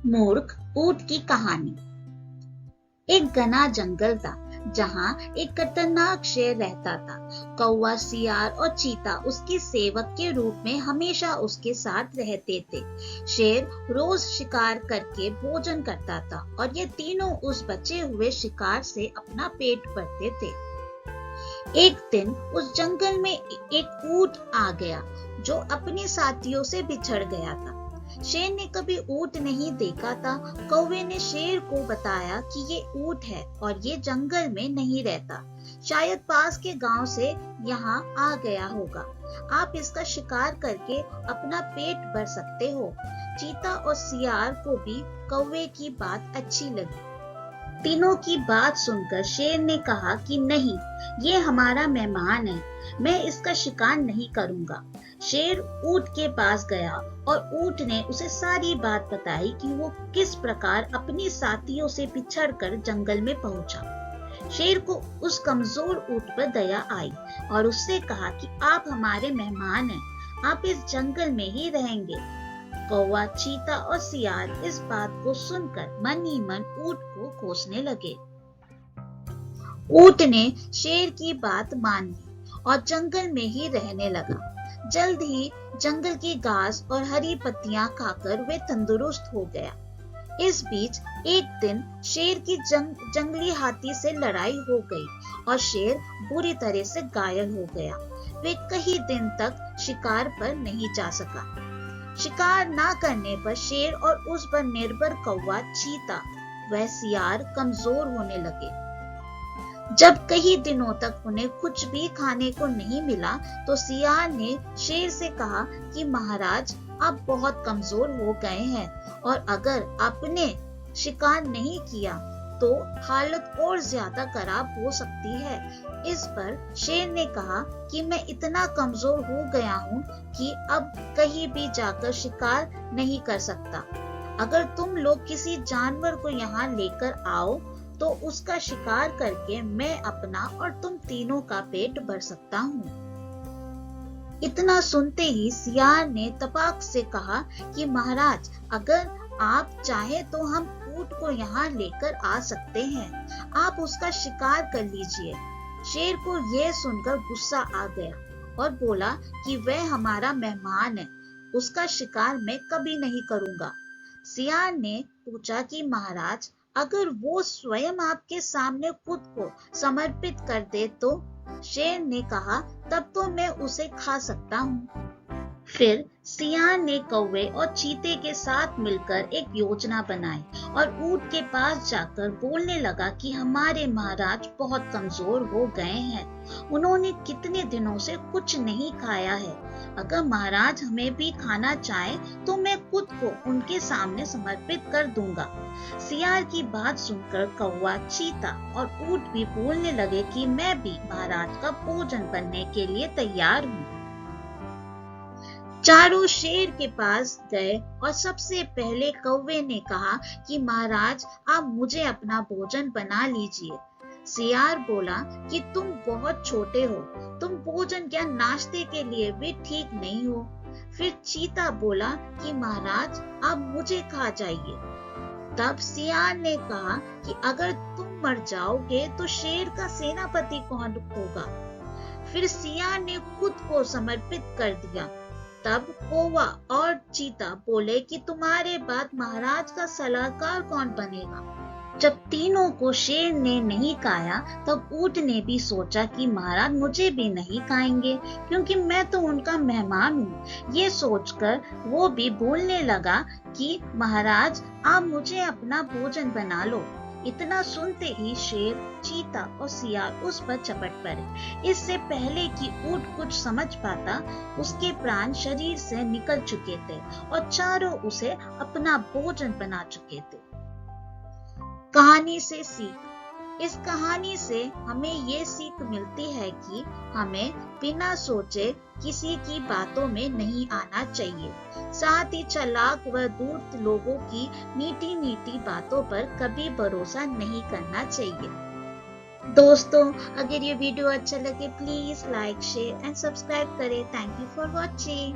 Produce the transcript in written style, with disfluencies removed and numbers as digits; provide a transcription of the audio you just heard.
मूर्ख ऊंट की कहानी। एक घना जंगल था जहां एक खतरनाक शेर रहता था। कौवा, सियार और चीता उसके सेवक के रूप में हमेशा उसके साथ रहते थे। शेर रोज शिकार करके भोजन करता था और ये तीनों उस बचे हुए शिकार से अपना पेट भरते थे। एक दिन उस जंगल में एक ऊंट आ गया जो अपने साथियों से बिछड़ गया था। शेर ने कभी ऊंट नहीं देखा था। कौवे ने शेर को बताया कि ये ऊंट है और ये जंगल में नहीं रहता, शायद पास के गांव से यहाँ आ गया होगा। आप इसका शिकार करके अपना पेट भर सकते हो। चीता और सियार को भी कौवे की बात अच्छी लगी। तीनों की बात सुनकर शेर ने कहा कि नहीं, ये हमारा मेहमान है, मैं इसका शिकार नहीं करूंगा। शेर ऊंट के पास गया और ऊंट ने उसे सारी बात बताई कि वो किस प्रकार अपने साथियों से बिछड़कर जंगल में पहुंचा। शेर को उस कमजोर ऊंट पर दया आई और उससे कहा कि आप हमारे मेहमान हैं, आप इस जंगल में ही रहेंगे। कौवा, चीता और सियार इस बात को सुनकर मन ही मन ऊंट को कोसने लगे। ऊंट ने शेर की बात मान ली और जंगल में ही रहने लगा। जल्द ही जंगल की घास और हरी पत्तियां खाकर वे तंदुरुस्त हो गया। इस बीच एक दिन शेर की जंगली हाथी से लड़ाई हो गई और शेर बुरी तरह से घायल हो गया। वे कई दिन तक शिकार पर नहीं जा सका। शिकार ना करने पर शेर और उस पर निर्भर कौवा, चीता व सियार कमजोर होने लगे। जब कई दिनों तक उन्हें कुछ भी खाने को नहीं मिला तो सियार ने शेर से कहा कि महाराज, आप बहुत कमजोर हो गए हैं और अगर आपने शिकार नहीं किया तो हालत और ज्यादा खराब हो सकती है। इस पर शेर ने कहा कि मैं इतना कमजोर हो गया हूँ कि अब कहीं भी जाकर शिकार नहीं कर सकता। अगर तुम लोग किसी जानवर को यहाँ लेकर आओ तो उसका शिकार करके मैं अपना और तुम तीनों का पेट भर सकता हूँ। इतना सुनते ही सियार ने तपाक से कहा कि महाराज, अगर आप चाहे तो हम ऊंट को यहाँ लेकर आ सकते हैं, आप उसका शिकार कर लीजिए। शेर को यह सुनकर गुस्सा आ गया और बोला कि वह हमारा मेहमान है, उसका शिकार मैं कभी नहीं करूंगा। सियार ने पूछा कि महाराज, अगर वो स्वयं आपके सामने खुद को समर्पित कर दे तो? शेर ने कहा, तब तो मैं उसे खा सकता हूँ। फिर सियार ने कौवे और चीते के साथ मिलकर एक योजना बनाई और ऊंट के पास जाकर बोलने लगा कि हमारे महाराज बहुत कमजोर हो गए हैं, उन्होंने कितने दिनों से कुछ नहीं खाया है। अगर महाराज हमें भी खाना चाहे तो मैं खुद को उनके सामने समर्पित कर दूंगा। सियार की बात सुनकर कौवा, चीता और ऊंट भी बोलने लगे कि मैं भी महाराज का भोजन बनने के लिए तैयार हूँ। चारों शेर के पास गए और सबसे पहले कौवे ने कहा कि महाराज, आप मुझे अपना भोजन बना लीजिए। सियार बोला कि तुम बहुत छोटे हो, तुम भोजन क्या नाश्ते के लिए भी ठीक नहीं हो। फिर चीता बोला कि महाराज, आप मुझे खा जाइए। तब सियार ने कहा कि अगर तुम मर जाओगे तो शेर का सेनापति कौन होगा। फिर सियार ने खुद को समर्पित कर दिया। तब कौवा और चीता बोले कि तुम्हारे बाद महाराज का सलाहकार कौन बनेगा। जब तीनों को शेर ने नहीं खाया तब ऊंट ने भी सोचा कि महाराज मुझे भी नहीं खाएंगे क्योंकि मैं तो उनका मेहमान हूँ। ये सोचकर वो भी बोलने लगा कि महाराज, आप मुझे अपना भोजन बना लो। इतना सुनते ही शेर, चीता और सियार उस पर चपट पड़े। इससे पहले कि ऊंट कुछ समझ पाता, उसके प्राण शरीर से निकल चुके थे और चारों उसे अपना भोजन बना चुके थे। कहानी से सीख। इस कहानी से हमें ये सीख मिलती है कि हमें बिना सोचे किसी की बातों में नहीं आना चाहिए। साथ ही चालाक व धूर्त लोगों की मीठी मीठी बातों पर कभी भरोसा नहीं करना चाहिए। दोस्तों, अगर ये वीडियो अच्छा लगे please like, share and subscribe करें। Thank you for watching.